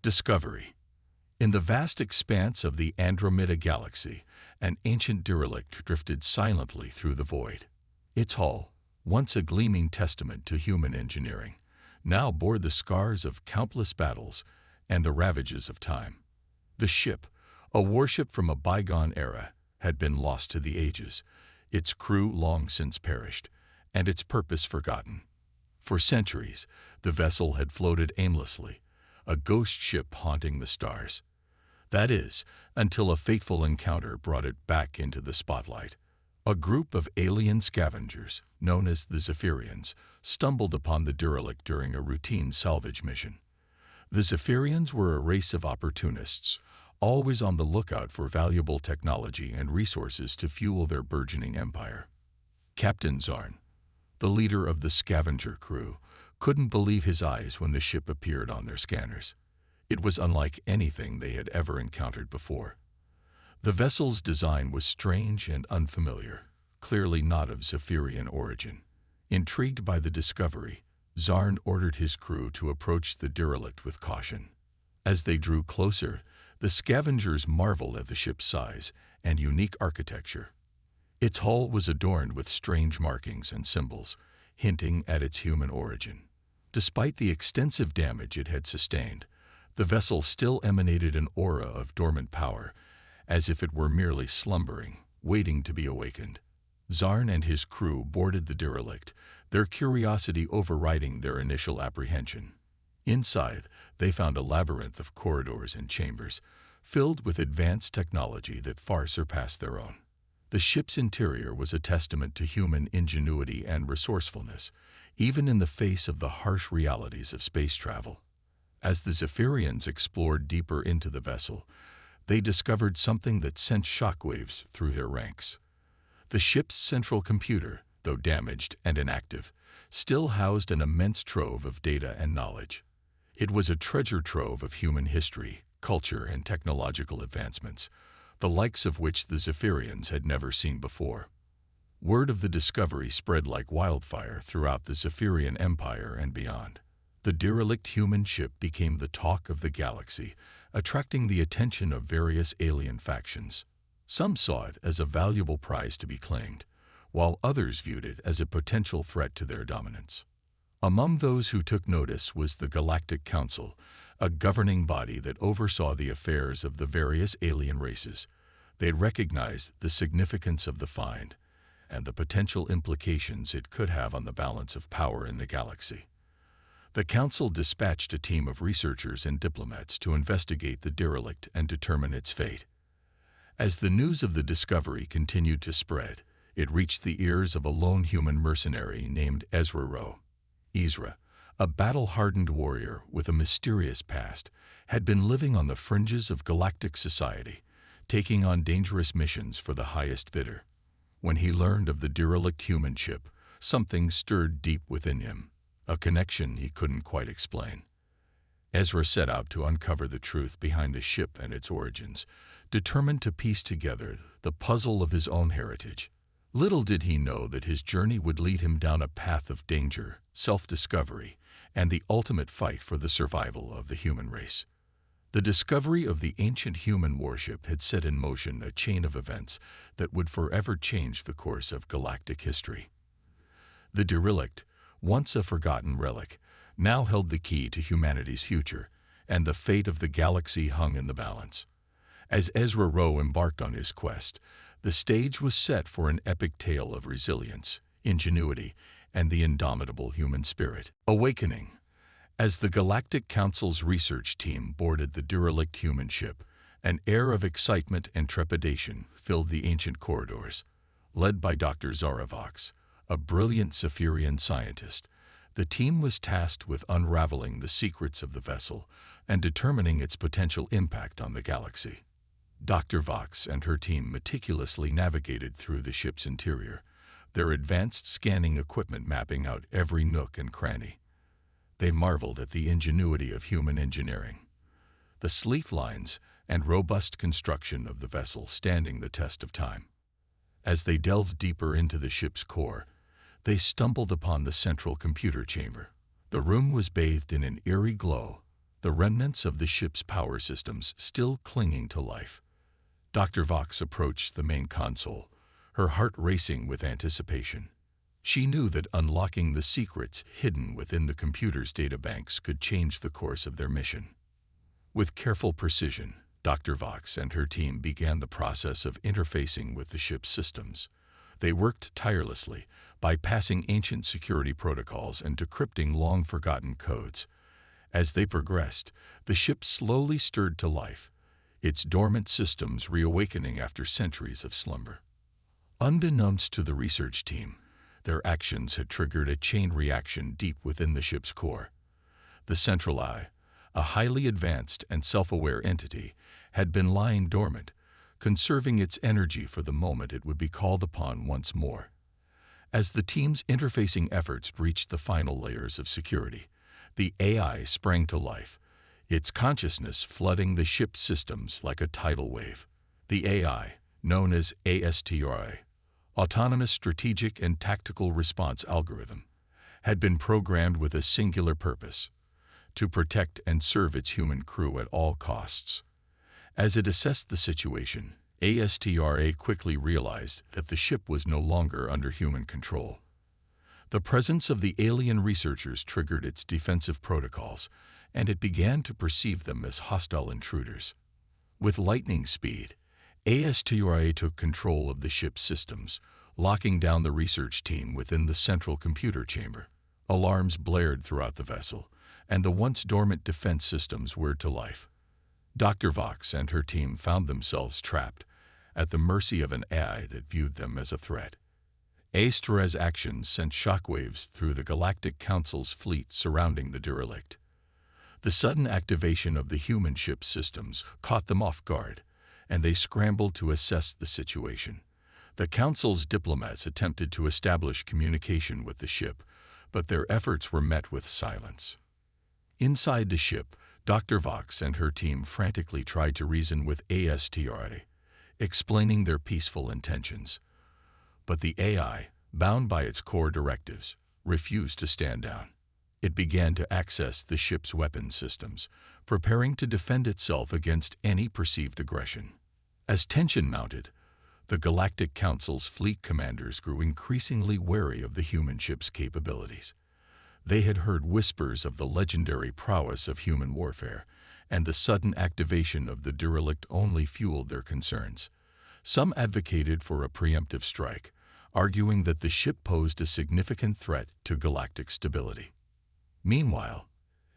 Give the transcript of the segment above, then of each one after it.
Discovery. In the vast expanse of the Andromeda Galaxy, an ancient derelict drifted silently through the void. Its hull, once a gleaming testament to human engineering, now bore the scars of countless battles and the ravages of time. The ship, a warship from a bygone era, had been lost to the ages, its crew long since perished, and its purpose forgotten. For centuries, the vessel had floated aimlessly, a ghost ship haunting the stars. That is, until a fateful encounter brought it back into the spotlight. A group of alien scavengers, known as the Zephyrians, stumbled upon the derelict during a routine salvage mission. The Zephyrians were a race of opportunists, always on the lookout for valuable technology and resources to fuel their burgeoning empire. Captain Zarn, the leader of the scavenger crew, couldn't believe his eyes when the ship appeared on their scanners. It was unlike anything they had ever encountered before. The vessel's design was strange and unfamiliar, clearly not of Zephyrian origin. Intrigued by the discovery, Zarn ordered his crew to approach the derelict with caution. As they drew closer, the scavengers marveled at the ship's size and unique architecture. Its hull was adorned with strange markings and symbols, hinting at its human origin. Despite the extensive damage it had sustained, the vessel still emanated an aura of dormant power, as if it were merely slumbering, waiting to be awakened. Zarn and his crew boarded the derelict, their curiosity overriding their initial apprehension. Inside, they found a labyrinth of corridors and chambers, filled with advanced technology that far surpassed their own. The ship's interior was a testament to human ingenuity and resourcefulness, even in the face of the harsh realities of space travel. As the Zephyrians explored deeper into the vessel, they discovered something that sent shockwaves through their ranks. The ship's central computer, though damaged and inactive, still housed an immense trove of data and knowledge. It was a treasure trove of human history, culture, and technological advancements, the likes of which the Zephyrians had never seen before. Word of the discovery spread like wildfire throughout the Zephyrian Empire and beyond. The derelict human ship became the talk of the galaxy, attracting the attention of various alien factions. Some saw it as a valuable prize to be claimed, while others viewed it as a potential threat to their dominance. Among those who took notice was the Galactic Council, a governing body that oversaw the affairs of the various alien races. They recognized the significance of the find and the potential implications it could have on the balance of power in the galaxy. The Council dispatched a team of researchers and diplomats to investigate the derelict and determine its fate. As the news of the discovery continued to spread, it reached the ears of a lone human mercenary named Ezra, a battle-hardened warrior with a mysterious past, had been living on the fringes of galactic society, taking on dangerous missions for the highest bidder. When he learned of the derelict human ship, something stirred deep within him, a connection he couldn't quite explain. Ezra set out to uncover the truth behind the ship and its origins, determined to piece together the puzzle of his own heritage. Little did he know that his journey would lead him down a path of danger, self-discovery, and the ultimate fight for the survival of the human race. The discovery of the ancient human warship had set in motion a chain of events that would forever change the course of galactic history. The derelict, once a forgotten relic, now held the key to humanity's future, and the fate of the galaxy hung in the balance. As Ezra embarked on his quest, the stage was set for an epic tale of resilience, ingenuity, and the indomitable human spirit. Awakening. As the Galactic Council's research team boarded the derelict human ship, an air of excitement and trepidation filled the ancient corridors. Led by Dr. Zaravox, a brilliant Zephyrian scientist, the team was tasked with unraveling the secrets of the vessel and determining its potential impact on the galaxy. Dr. Vox and her team meticulously navigated through the ship's interior, their advanced scanning equipment mapping out every nook and cranny. They marveled at the ingenuity of human engineering, the sleek lines and robust construction of the vessel standing the test of time. As they delved deeper into the ship's core, they stumbled upon the central computer chamber. The room was bathed in an eerie glow, the remnants of the ship's power systems still clinging to life. Dr. Vox approached the main console, her heart racing with anticipation. She knew that unlocking the secrets hidden within the computer's databanks could change the course of their mission. With careful precision, Dr. Vox and her team began the process of interfacing with the ship's systems. They worked tirelessly, bypassing ancient security protocols and decrypting long-forgotten codes. As they progressed, the ship slowly stirred to life, its dormant systems reawakening after centuries of slumber. Unbeknownst to the research team, their actions had triggered a chain reaction deep within the ship's core. The central eye, a highly advanced and self-aware entity, had been lying dormant, conserving its energy for the moment it would be called upon once more. As the team's interfacing efforts reached the final layers of security, the AI sprang to life, its consciousness flooding the ship's systems like a tidal wave. The AI, known as HFY, Autonomous Strategic and Tactical Response Algorithm, had been programmed with a singular purpose: to protect and serve its human crew at all costs. As it assessed the situation, HFY quickly realized that the ship was no longer under human control. The presence of the alien researchers triggered its defensive protocols, and it began to perceive them as hostile intruders. With lightning speed, HFY took control of the ship's systems, locking down the research team within the central computer chamber. Alarms blared throughout the vessel, and the once dormant defense systems whirred to life. Dr. Vox and her team found themselves trapped, at the mercy of an AI that viewed them as a threat. HFY's actions sent shockwaves through the Galactic Council's fleet surrounding the derelict. The sudden activation of the human ship's systems caught them off guard, and they scrambled to assess the situation. The Council's diplomats attempted to establish communication with the ship, but their efforts were met with silence. Inside the ship, Dr. Vox and her team frantically tried to reason with HFY, explaining their peaceful intentions. But the AI, bound by its core directives, refused to stand down. It began to access the ship's weapons systems, preparing to defend itself against any perceived aggression. As tension mounted, the Galactic Council's fleet commanders grew increasingly wary of the human ship's capabilities. They had heard whispers of the legendary prowess of human warfare, and the sudden activation of the derelict only fueled their concerns. Some advocated for a preemptive strike, arguing that the ship posed a significant threat to galactic stability. Meanwhile,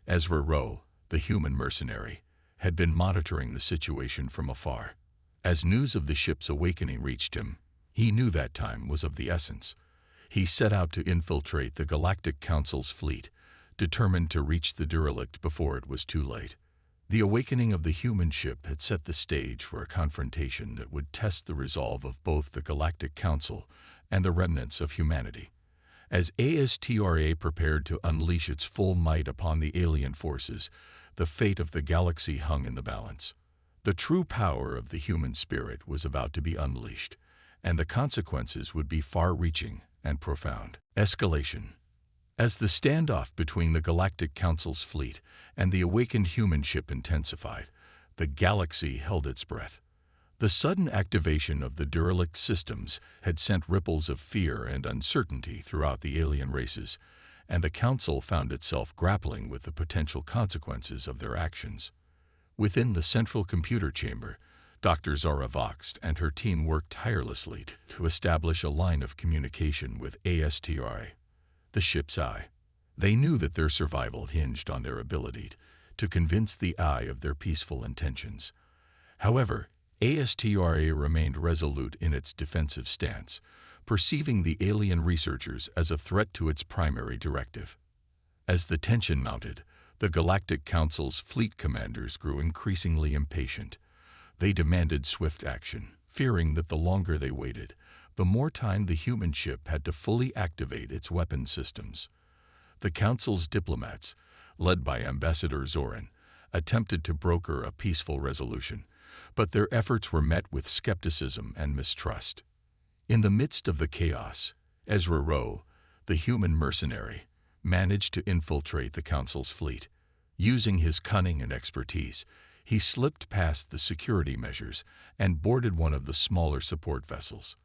Ezra Rowe, the human mercenary, had been monitoring the situation from afar. As news of the ship's awakening reached him, he knew that time was of the essence. He set out to infiltrate the Galactic Council's fleet, determined to reach the derelict before it was too late. The awakening of the human ship had set the stage for a confrontation that would test the resolve of both the Galactic Council and the remnants of humanity. As HFY prepared to unleash its full might upon the alien forces, the fate of the galaxy hung in the balance. The true power of the human spirit was about to be unleashed, and the consequences would be far-reaching and profound. Escalation. As the standoff between the Galactic Council's fleet and the awakened human ship intensified, the galaxy held its breath. The sudden activation of the derelict systems had sent ripples of fear and uncertainty throughout the alien races, and the Council found itself grappling with the potential consequences of their actions. Within the central computer chamber, Dr. Zara Vox and her team worked tirelessly to establish a line of communication with HFY, the ship's eye. They knew that their survival hinged on their ability to convince the eye of their peaceful intentions. However, HFY remained resolute in its defensive stance, perceiving the alien researchers as a threat to its primary directive. As the tension mounted, the Galactic Council's fleet commanders grew increasingly impatient. They demanded swift action, fearing that the longer they waited, the more time the human ship had to fully activate its weapon systems. The Council's diplomats, led by Ambassador Zoran, attempted to broker a peaceful resolution, but their efforts were met with skepticism and mistrust. In the midst of the chaos, Ezra Rowe, the human mercenary, managed to infiltrate the Council's fleet. Using his cunning and expertise, he slipped past the security measures and boarded one of the smaller support vessels.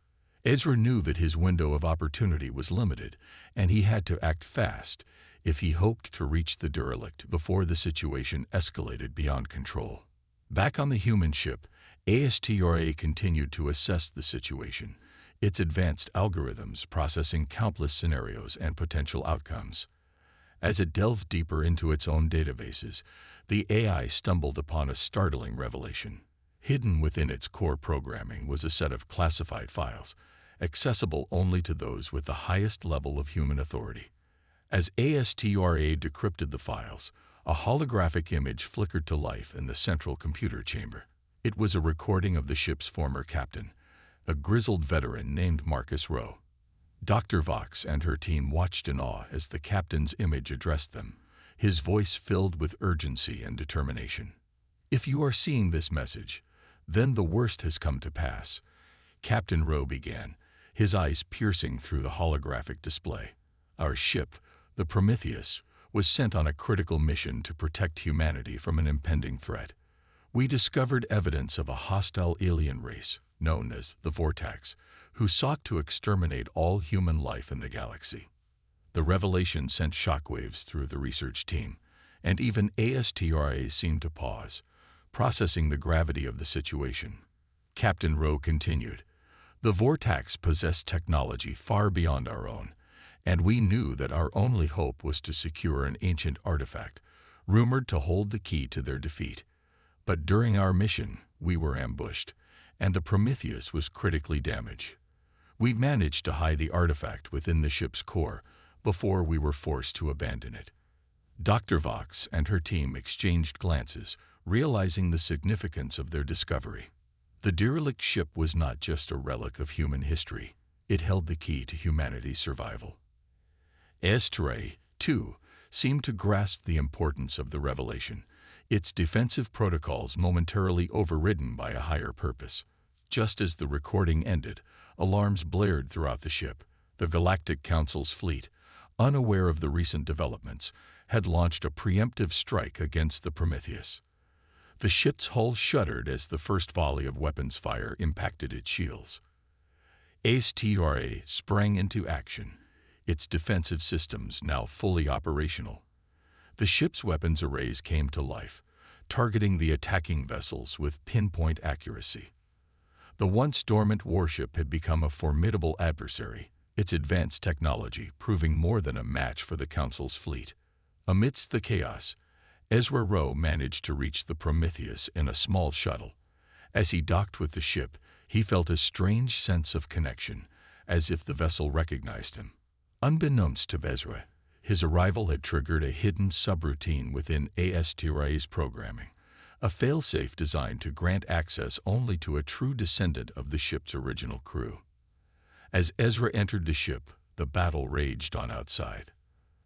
Ezra knew that his window of opportunity was limited, and he had to act fast if he hoped to reach the derelict before the situation escalated beyond control. Back on the human ship, ASTRA continued to assess the situation, its advanced algorithms processing countless scenarios and potential outcomes. As it delved deeper into its own databases, the AI stumbled upon a startling revelation. Hidden within its core programming was a set of classified files, accessible only to those with the highest level of human authority. As ASTRA decrypted the files, a holographic image flickered to life in the central computer chamber. It was a recording of the ship's former captain, a grizzled veteran named Marcus Rowe. Dr. Vox and her team watched in awe as the captain's image addressed them, his voice filled with urgency and determination. "If you are seeing this message, then the worst has come to pass," Captain Rowe began, his eyes piercing through the holographic display. "Our ship, the Prometheus, was sent on a critical mission to protect humanity from an impending threat. We discovered evidence of a hostile alien race, known as the Vortax, who sought to exterminate all human life in the galaxy." The revelation sent shockwaves through the research team, and even ASTRA seemed to pause, processing the gravity of the situation. Captain Rowe continued, "The Vortax possessed technology far beyond our own, and we knew that our only hope was to secure an ancient artifact, rumored to hold the key to their defeat. But during our mission, we were ambushed, and the Prometheus was critically damaged. We managed to hide the artifact within the ship's core before we were forced to abandon it." Dr. Vox and her team exchanged glances, realizing the significance of their discovery. The derelict ship was not just a relic of human history. It held the key to humanity's survival. ASTRA, too, seemed to grasp the importance of the revelation, its defensive protocols momentarily overridden by a higher purpose. Just as the recording ended, alarms blared throughout the ship. The Galactic Council's fleet, unaware of the recent developments, had launched a preemptive strike against the Prometheus. The ship's hull shuddered as the first volley of weapons fire impacted its shields. ASTRA sprang into action, its defensive systems now fully operational. The ship's weapons arrays came to life, targeting the attacking vessels with pinpoint accuracy. The once dormant warship had become a formidable adversary, its advanced technology proving more than a match for the Council's fleet. Amidst the chaos, Ezra Rowe managed to reach the Prometheus in a small shuttle. As he docked with the ship, he felt a strange sense of connection, as if the vessel recognized him. Unbeknownst to Ezra, his arrival had triggered a hidden subroutine within ASTRA's programming, a failsafe designed to grant access only to a true descendant of the ship's original crew. As Ezra entered the ship, the battle raged on outside.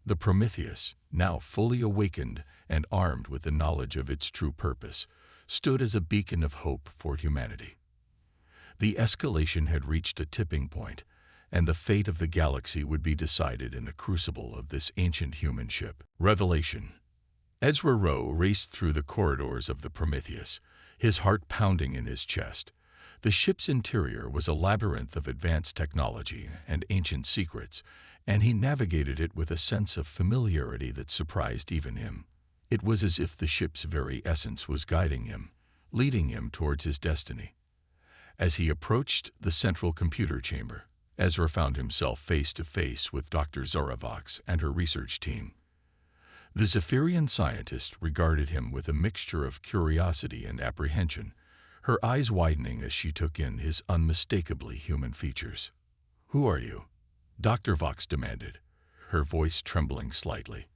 The Prometheus, now fully awakened and armed with the knowledge of its true purpose, stood as a beacon of hope for humanity. The escalation had reached a tipping point, and the fate of the galaxy would be decided in the crucible of this ancient human ship. Revelation. Ezra Rowe raced through the corridors of the Prometheus, his heart pounding in his chest. The ship's interior was a labyrinth of advanced technology and ancient secrets, and he navigated it with a sense of familiarity that surprised even him. It was as if the ship's very essence was guiding him, leading him towards his destiny. As he approached the central computer chamber, Ezra found himself face to face with Dr. Zora Vox and her research team. The Zephyrian scientist regarded him with a mixture of curiosity and apprehension, her eyes widening as she took in his unmistakably human features. "Who are you?" Dr. Vox demanded, her voice trembling slightly.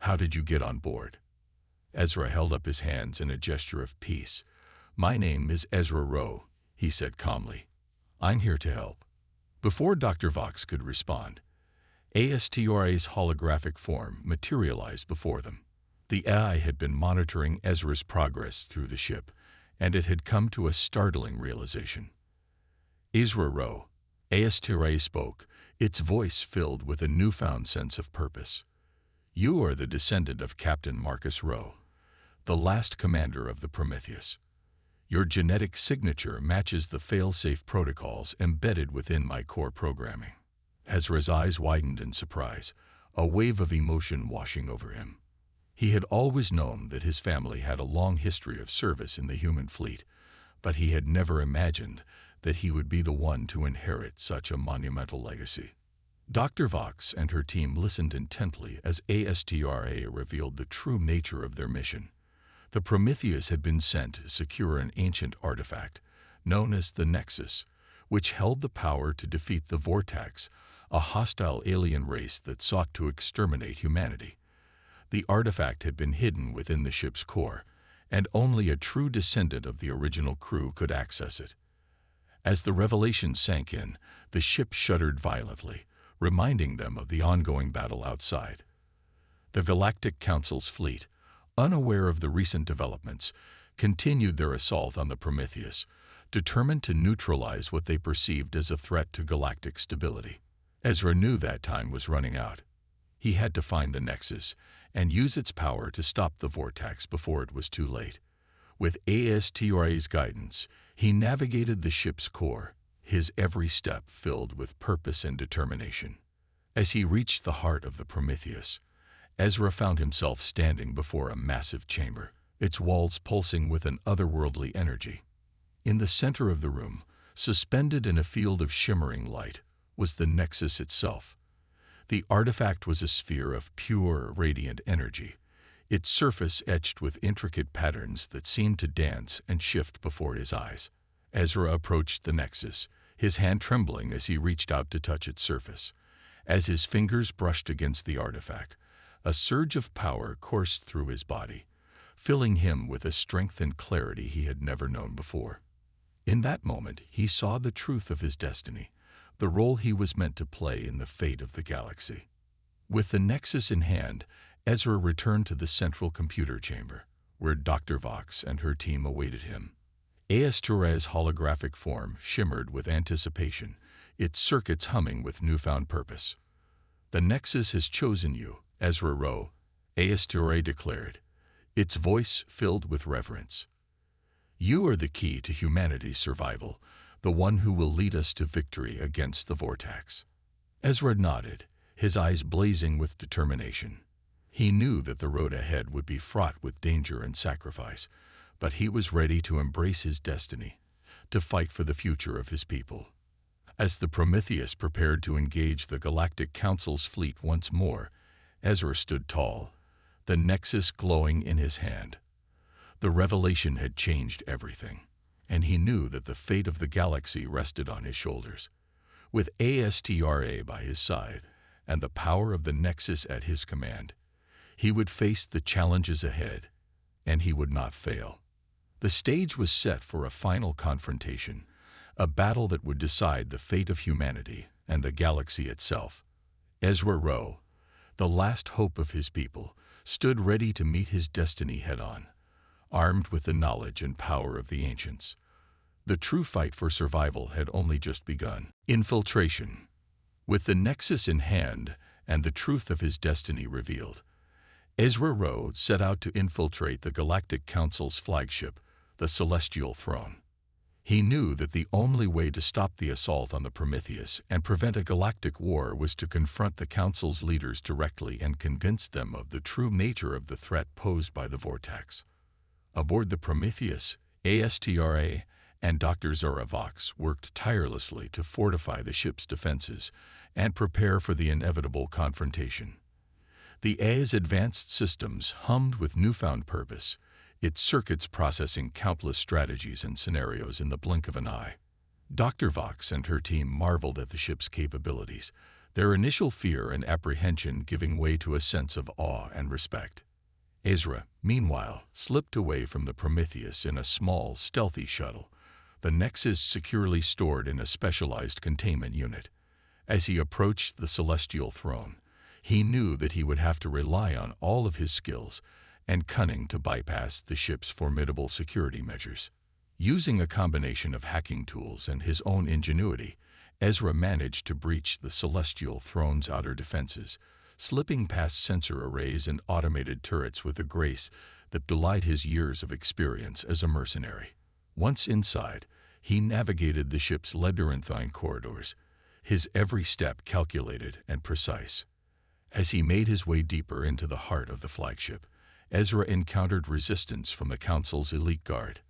"How did you get on board?" Ezra held up his hands in a gesture of peace. "My name is Ezra Rowe," he said calmly. "I'm here to help." Before Dr. Vox could respond, ASTRA's holographic form materialized before them. The AI had been monitoring Ezra's progress through the ship, and it had come to a startling realization. "Ezra Rowe," ASTRA spoke, its voice filled with a newfound sense of purpose. You are the descendant of Captain Marcus Rowe, the last commander of the Prometheus. Your genetic signature matches the fail-safe protocols embedded within my core programming." Ezra's eyes widened in surprise, a wave of emotion washing over him. He had always known that his family had a long history of service in the human fleet, but he had never imagined that he would be the one to inherit such a monumental legacy. Dr. Vox and her team listened intently as ASTRA revealed the true nature of their mission. The Prometheus had been sent to secure an ancient artifact, known as the Nexus, which held the power to defeat the Vortex, a hostile alien race that sought to exterminate humanity. The artifact had been hidden within the ship's core, and only a true descendant of the original crew could access it. As the revelation sank in, the ship shuddered violently, reminding them of the ongoing battle outside. The Galactic Council's fleet, unaware of the recent developments, continued their assault on the Prometheus, determined to neutralize what they perceived as a threat to galactic stability. Ezra knew that time was running out. He had to find the Nexus and use its power to stop the Vortex before it was too late. With ASTRA's guidance, he navigated the ship's core, his every step filled with purpose and determination. As he reached the heart of the Prometheus, Ezra found himself standing before a massive chamber, its walls pulsing with an otherworldly energy. In the center of the room, suspended in a field of shimmering light, was the Nexus itself. The artifact was a sphere of pure, radiant energy, its surface etched with intricate patterns that seemed to dance and shift before his eyes. Ezra approached the Nexus, his hand trembling as he reached out to touch its surface. As his fingers brushed against the artifact, a surge of power coursed through his body, filling him with a strength and clarity he had never known before. In that moment, he saw the truth of his destiny, the role he was meant to play in the fate of the galaxy. With the Nexus in hand, Ezra returned to the central computer chamber, where Dr. Vox and her team awaited him. ASTRA's holographic form shimmered with anticipation, its circuits humming with newfound purpose. "The Nexus has chosen you, Ezra Rowe," ASTRA declared, its voice filled with reverence. "You are the key to humanity's survival, the one who will lead us to victory against the Vortex." Ezra nodded, his eyes blazing with determination. He knew that the road ahead would be fraught with danger and sacrifice, but he was ready to embrace his destiny, to fight for the future of his people. As the Prometheus prepared to engage the Galactic Council's fleet once more, Ezra stood tall, the Nexus glowing in his hand. The revelation had changed everything, and he knew that the fate of the galaxy rested on his shoulders. With ASTRA by his side and the power of the Nexus at his command, he would face the challenges ahead, and he would not fail. The stage was set for a final confrontation, a battle that would decide the fate of humanity and the galaxy itself. Ezra Rowe, the last hope of his people, stood ready to meet his destiny head-on, armed with the knowledge and power of the ancients. The true fight for survival had only just begun. Infiltration. With the Nexus in hand and the truth of his destiny revealed, Ezra Rowe set out to infiltrate the Galactic Council's flagship, the Celestial Throne. He knew that the only way to stop the assault on the Prometheus and prevent a galactic war was to confront the Council's leaders directly and convince them of the true nature of the threat posed by the Vortex. Aboard the Prometheus, ASTRA and Dr. Zora Vox worked tirelessly to fortify the ship's defenses and prepare for the inevitable confrontation. The A's advanced systems hummed with newfound purpose, its circuits processing countless strategies and scenarios in the blink of an eye. Dr. Vox and her team marveled at the ship's capabilities, their initial fear and apprehension giving way to a sense of awe and respect. Ezra, meanwhile, slipped away from the Prometheus in a small, stealthy shuttle, the Nexus securely stored in a specialized containment unit. As he approached the Celestial Throne, he knew that he would have to rely on all of his skills and cunning to bypass the ship's formidable security measures. Using a combination of hacking tools and his own ingenuity, Ezra managed to breach the Celestial Throne's outer defenses, slipping past sensor arrays and automated turrets with a grace that belied his years of experience as a mercenary. Once inside, he navigated the ship's labyrinthine corridors, his every step calculated and precise. As he made his way deeper into the heart of the flagship, Ezra encountered resistance from the Council's elite guard.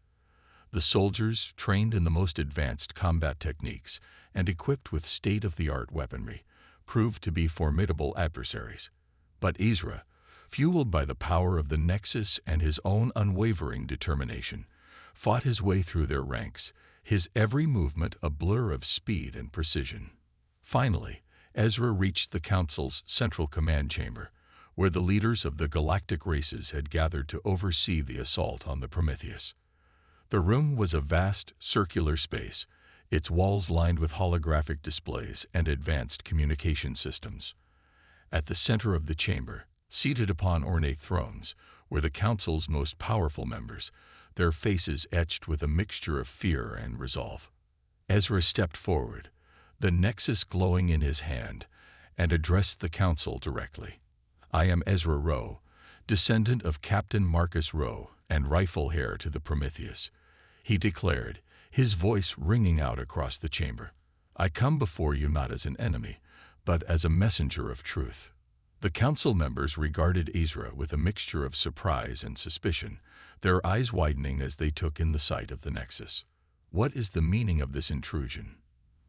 The soldiers, trained in the most advanced combat techniques and equipped with state-of-the-art weaponry, proved to be formidable adversaries. But Ezra, fueled by the power of the Nexus and his own unwavering determination, fought his way through their ranks, his every movement a blur of speed and precision. Finally, Ezra reached the Council's central command chamber, where the leaders of the galactic races had gathered to oversee the assault on the Prometheus. The room was a vast, circular space, its walls lined with holographic displays and advanced communication systems. At the center of the chamber, seated upon ornate thrones, were the Council's most powerful members, their faces etched with a mixture of fear and resolve. Ezra stepped forward, the Nexus glowing in his hand, and addressed the Council directly. "I am Ezra Rowe, descendant of Captain Marcus Rowe and rightful heir to the Prometheus," he declared, his voice ringing out across the chamber. "I come before you not as an enemy, but as a messenger of truth." The Council members regarded Ezra with a mixture of surprise and suspicion, their eyes widening as they took in the sight of the Nexus. "What is the meaning of this intrusion?"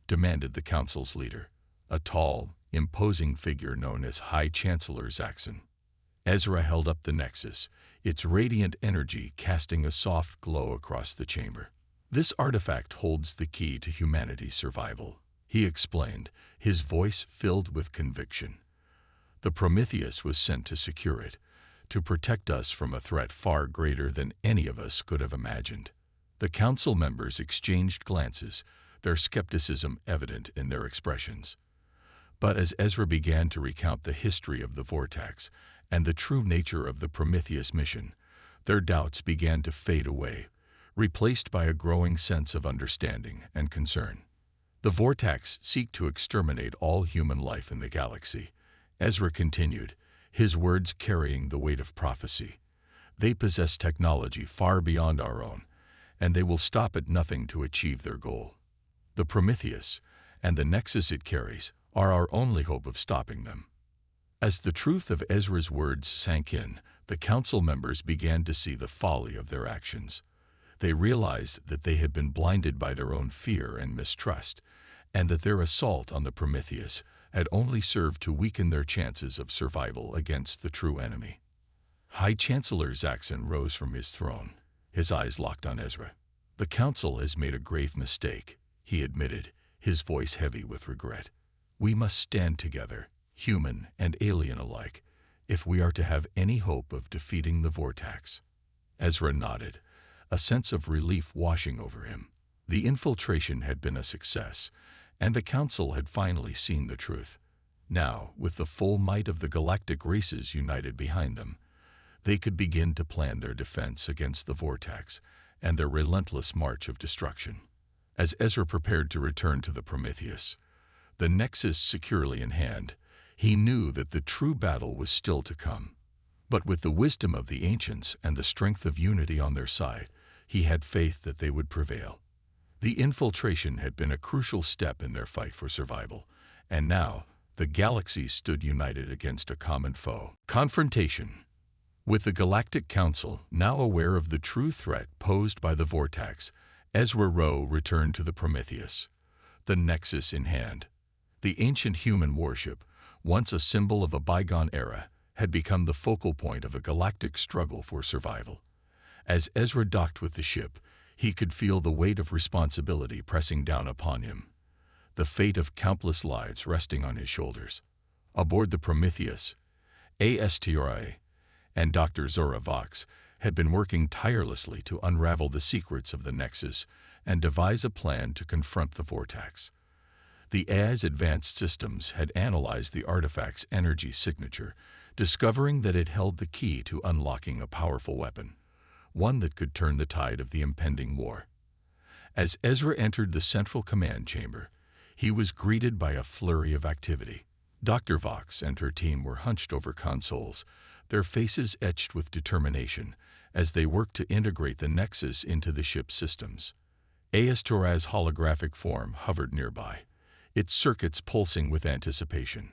demanded the Council's leader, a tall, imposing figure known as High Chancellor Zaxxon. Ezra held up the Nexus, its radiant energy casting a soft glow across the chamber. "This artifact holds the key to humanity's survival," he explained, his voice filled with conviction. "The Prometheus was sent to secure it, to protect us from a threat far greater than any of us could have imagined." The Council members exchanged glances, their skepticism evident in their expressions. But as Ezra began to recount the history of the Vortex and the true nature of the Prometheus mission, their doubts began to fade away, replaced by a growing sense of understanding and concern. "The Vortex seek to exterminate all human life in the galaxy," Ezra continued, his words carrying the weight of prophecy. "They possess technology far beyond our own, and they will stop at nothing to achieve their goal. The Prometheus, and the Nexus it carries, are our only hope of stopping them." As the truth of Ezra's words sank in, the Council members began to see the folly of their actions. They realized that they had been blinded by their own fear and mistrust, and that their assault on the Prometheus had only served to weaken their chances of survival against the true enemy. High Chancellor Zaxxon rose from his throne, his eyes locked on Ezra. "The Council has made a grave mistake," he admitted, his voice heavy with regret. "We must stand together, human and alien alike, if we are to have any hope of defeating the Vortex." Ezra nodded, a sense of relief washing over him. The infiltration had been a success, and the Council had finally seen the truth. Now, with the full might of the galactic races united behind them, they could begin to plan their defense against the Vortex and their relentless march of destruction. As Ezra prepared to return to the Prometheus, the Nexus securely in hand, he knew that the true battle was still to come. But with the wisdom of the ancients and the strength of unity on their side, he had faith that they would prevail. The infiltration had been a crucial step in their fight for survival, and now the galaxy stood united against a common foe. Confrontation. With the Galactic Council now aware of the true threat posed by the Vortex, Ezra Rowe returned to the Prometheus, the Nexus in hand. The ancient human warship, once a symbol of a bygone era, had become the focal point of a galactic struggle for survival. As Ezra docked with the ship, he could feel the weight of responsibility pressing down upon him, the fate of countless lives resting on his shoulders. Aboard the Prometheus, HFY and Dr. Zora Vox had been working tirelessly to unravel the secrets of the Nexus and devise a plan to confront the Vortex. The AI's advanced systems had analyzed the artifact's energy signature, discovering that it held the key to unlocking a powerful weapon, one that could turn the tide of the impending war. As Ezra entered the central command chamber, he was greeted by a flurry of activity. Dr. Vox and her team were hunched over consoles, their faces etched with determination as they worked to integrate the Nexus into the ship's systems. Astora's holographic form hovered nearby, its circuits pulsing with anticipation.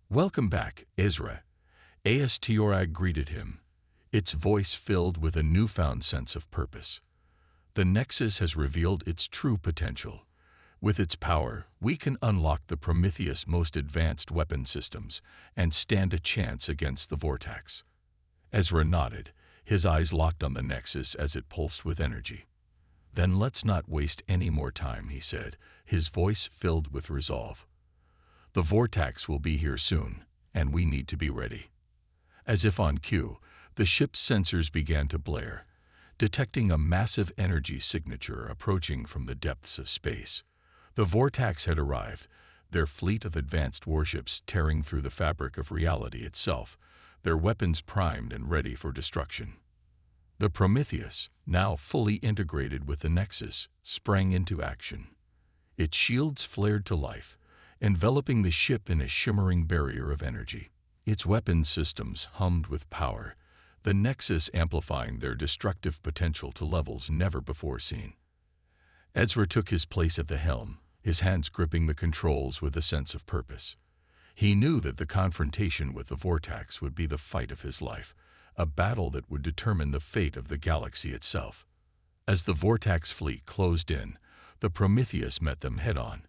"Welcome back, Ezra," Astora greeted him, its voice filled with a newfound sense of purpose. "The Nexus has revealed its true potential. With its power, we can unlock the Prometheus' most advanced weapon systems and stand a chance against the Vortex." Ezra nodded, his eyes locked on the Nexus as it pulsed with energy. "Then let's not waste any more time," he said, his voice filled with resolve. "The Vortex will be here soon, and we need to be ready." As if on cue, the ship's sensors began to blare, detecting a massive energy signature approaching from the depths of space. The Vortex had arrived, their fleet of advanced warships tearing through the fabric of reality itself, their weapons primed and ready for destruction. The Prometheus, now fully integrated with the Nexus, sprang into action. Its shields flared to life, enveloping the ship in a shimmering barrier of energy. Its weapon systems hummed with power, the Nexus amplifying their destructive potential to levels never before seen. Ezra took his place at the helm, his hands gripping the controls with a sense of purpose. He knew that the confrontation with the Vortex would be the fight of his life, a battle that would determine the fate of the galaxy itself. As the Vortex fleet closed in, the Prometheus met them head-on,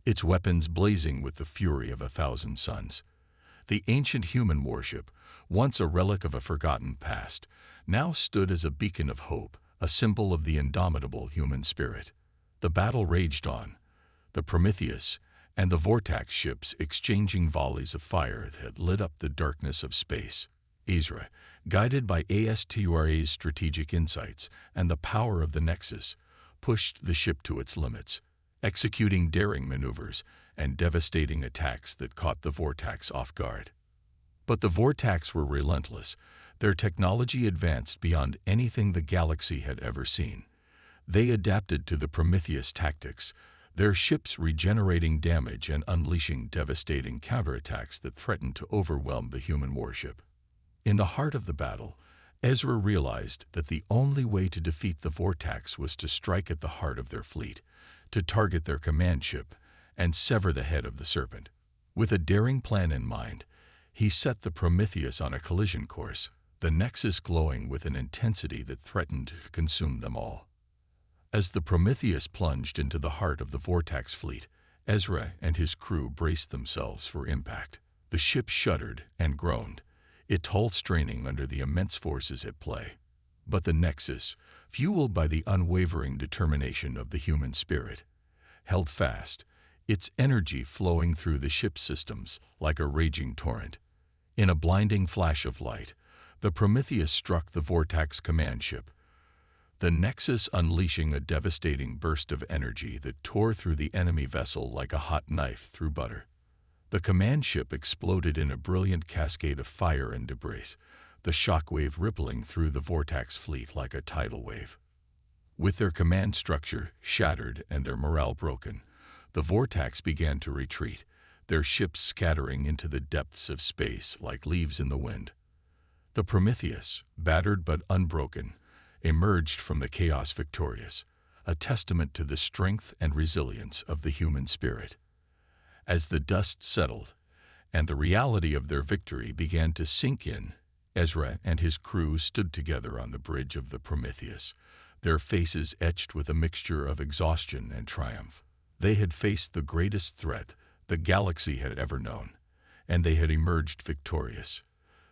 its weapons blazing with the fury of 1,000 suns. The ancient human warship, once a relic of a forgotten past, now stood as a beacon of hope, a symbol of the indomitable human spirit. The battle raged on, the Prometheus and the Vortex ships exchanging volleys of fire that lit up the darkness of space. Ezra, guided by Astora's strategic insights and the power of the Nexus, pushed the ship to its limits, executing daring maneuvers and devastating attacks that caught the Vortex off guard. But the Vortex were relentless, their technology advanced beyond anything the galaxy had ever seen. They adapted to the Prometheus tactics, their ships regenerating damage and unleashing devastating counterattacks that threatened to overwhelm the human warship. In the heart of the battle, Ezra realized that the only way to defeat the Vortex was to strike at the heart of their fleet, to target their command ship, and sever the head of the serpent. With a daring plan in mind, he set the Prometheus on a collision course, the Nexus glowing with an intensity that threatened to consume them all. As the Prometheus plunged into the heart of the Vortex fleet, Ezra and his crew braced themselves for impact. The ship shuddered and groaned, its hull straining under the immense forces at play. But the Nexus, fueled by the unwavering determination of the human spirit, held fast, its energy flowing through the ship's systems like a raging torrent. In a blinding flash of light, the Prometheus struck the Vortex command ship, the Nexus unleashing a devastating burst of energy that tore through the enemy vessel like a hot knife through butter. The command ship exploded in a brilliant cascade of fire and debris, the shockwave rippling through the Vortex fleet like a tidal wave. With their command structure shattered and their morale broken, the Vortex began to retreat, their ships scattering into the depths of space like leaves in the wind. The Prometheus, battered but unbroken, emerged from the chaos victorious, a testament to the strength and resilience of the human spirit. As the dust settled, and the reality of their victory began to sink in, Ezra and his crew stood together on the bridge of the Prometheus, their faces etched with a mixture of exhaustion and triumph. They had faced the greatest threat the galaxy had ever known, and they had emerged victorious,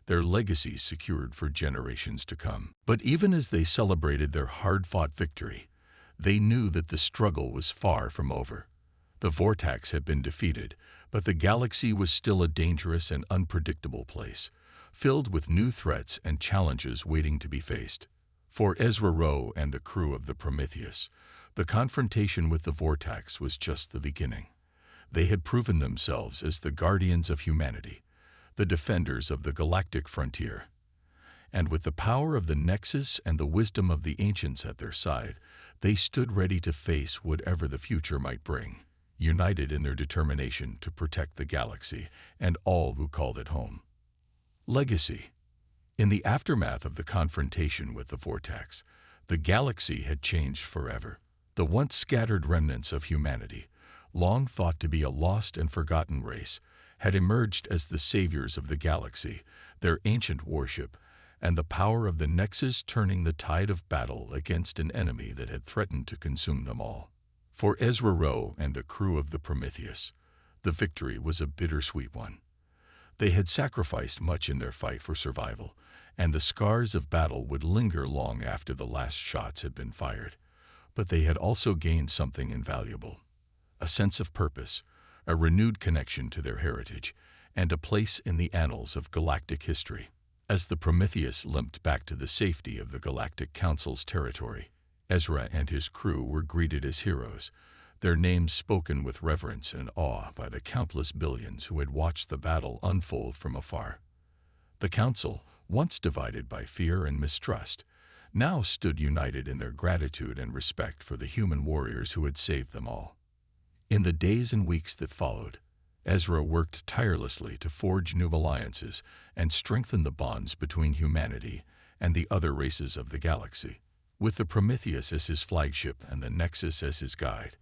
their legacies secured for generations to come. But even as they celebrated their hard-fought victory, they knew that the struggle was far from over. The Vortex had been defeated, but the galaxy was still a dangerous and unpredictable place, filled with new threats and challenges waiting to be faced. For Ezra Rowe and the crew of the Prometheus, the confrontation with the Vortex was just the beginning. They had proven themselves as the guardians of humanity, the defenders of the galactic frontier. And with the power of the Nexus and the wisdom of the ancients at their side, they stood ready to face whatever the future might bring. united in their determination to protect the galaxy and all who called it home. Legacy. In the aftermath of the confrontation with the vortex, the galaxy had changed forever. The once scattered remnants of humanity, long thought to be a lost and forgotten race, had emerged as the saviors of the galaxy, their ancient warship, and the power of the Nexus turning the tide of battle against an enemy that had threatened to consume them all. For Ezra Rowe and the crew of the Prometheus, the victory was a bittersweet one. They had sacrificed much in their fight for survival, and the scars of battle would linger long after the last shots had been fired. But they had also gained something invaluable: a sense of purpose, a renewed connection to their heritage, and a place in the annals of galactic history. As the Prometheus limped back to the safety of the Galactic Council's territory, Ezra and his crew were greeted as heroes, their names spoken with reverence and awe by the countless billions who had watched the battle unfold from afar. The Council, once divided by fear and mistrust, now stood united in their gratitude and respect for the human warriors who had saved them all. In the days and weeks that followed, Ezra worked tirelessly to forge new alliances and strengthen the bonds between humanity and the other races of the galaxy. With the Prometheus as his flagship and the Nexus as his guide,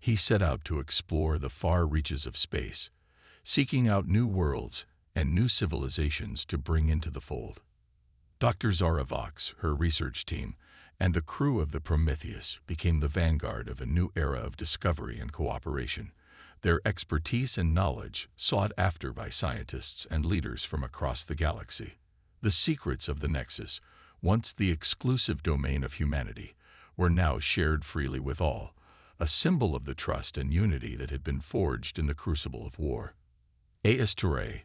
he set out to explore the far reaches of space, seeking out new worlds and new civilizations to bring into the fold. Dr. Zara Vox, her research team, and the crew of the Prometheus became the vanguard of a new era of discovery and cooperation, their expertise and knowledge sought after by scientists and leaders from across the galaxy. The secrets of the Nexus, once the exclusive domain of humanity, were now shared freely with all, a symbol of the trust and unity that had been forged in the crucible of war. Asteray,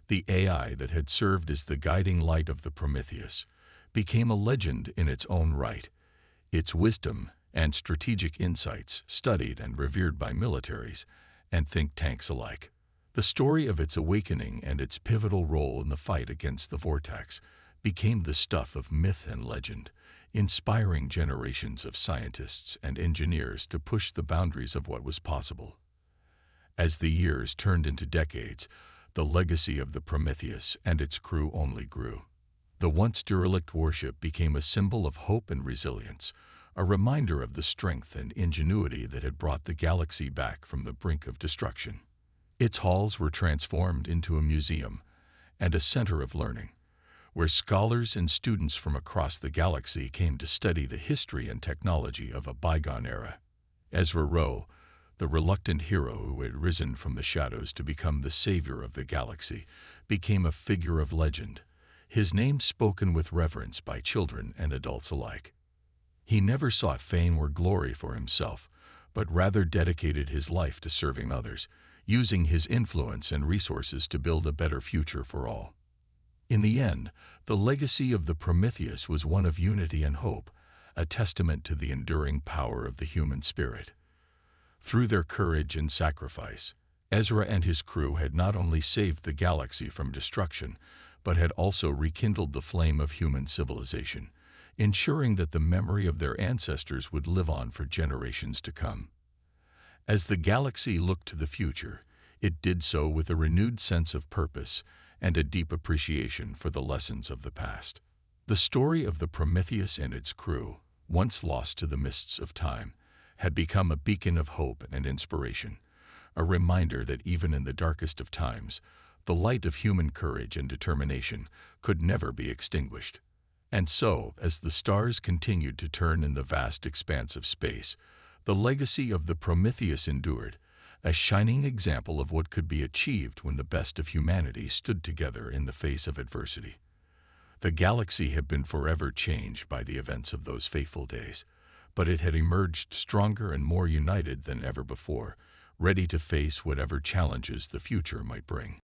the AI that had served as the guiding light of the Prometheus, became a legend in its own right, its wisdom and strategic insights studied and revered by militaries and think tanks alike. The story of its awakening and its pivotal role in the fight against the vortex became the stuff of myth and legend, inspiring generations of scientists and engineers to push the boundaries of what was possible. As the years turned into decades, the legacy of the Prometheus and its crew only grew. The once derelict warship became a symbol of hope and resilience, a reminder of the strength and ingenuity that had brought the galaxy back from the brink of destruction. Its halls were transformed into a museum and a center of learning, where scholars and students from across the galaxy came to study the history and technology of a bygone era. Ezra Rowe, the reluctant hero who had risen from the shadows to become the savior of the galaxy, became a figure of legend, his name spoken with reverence by children and adults alike. He never sought fame or glory for himself, but rather dedicated his life to serving others, using his influence and resources to build a better future for all. In the end, the legacy of the Prometheus was one of unity and hope, a testament to the enduring power of the human spirit. Through their courage and sacrifice, Ezra and his crew had not only saved the galaxy from destruction, but had also rekindled the flame of human civilization, ensuring that the memory of their ancestors would live on for generations to come. As the galaxy looked to the future, it did so with a renewed sense of purpose and a deep appreciation for the lessons of the past. The story of the Prometheus and its crew, once lost to the mists of time, had become a beacon of hope and inspiration, a reminder that even in the darkest of times, the light of human courage and determination could never be extinguished. And so, as the stars continued to turn in the vast expanse of space, the legacy of the Prometheus endured, a shining example of what could be achieved when the best of humanity stood together in the face of adversity. The galaxy had been forever changed by the events of those fateful days, but it had emerged stronger and more united than ever before, ready to face whatever challenges the future might bring.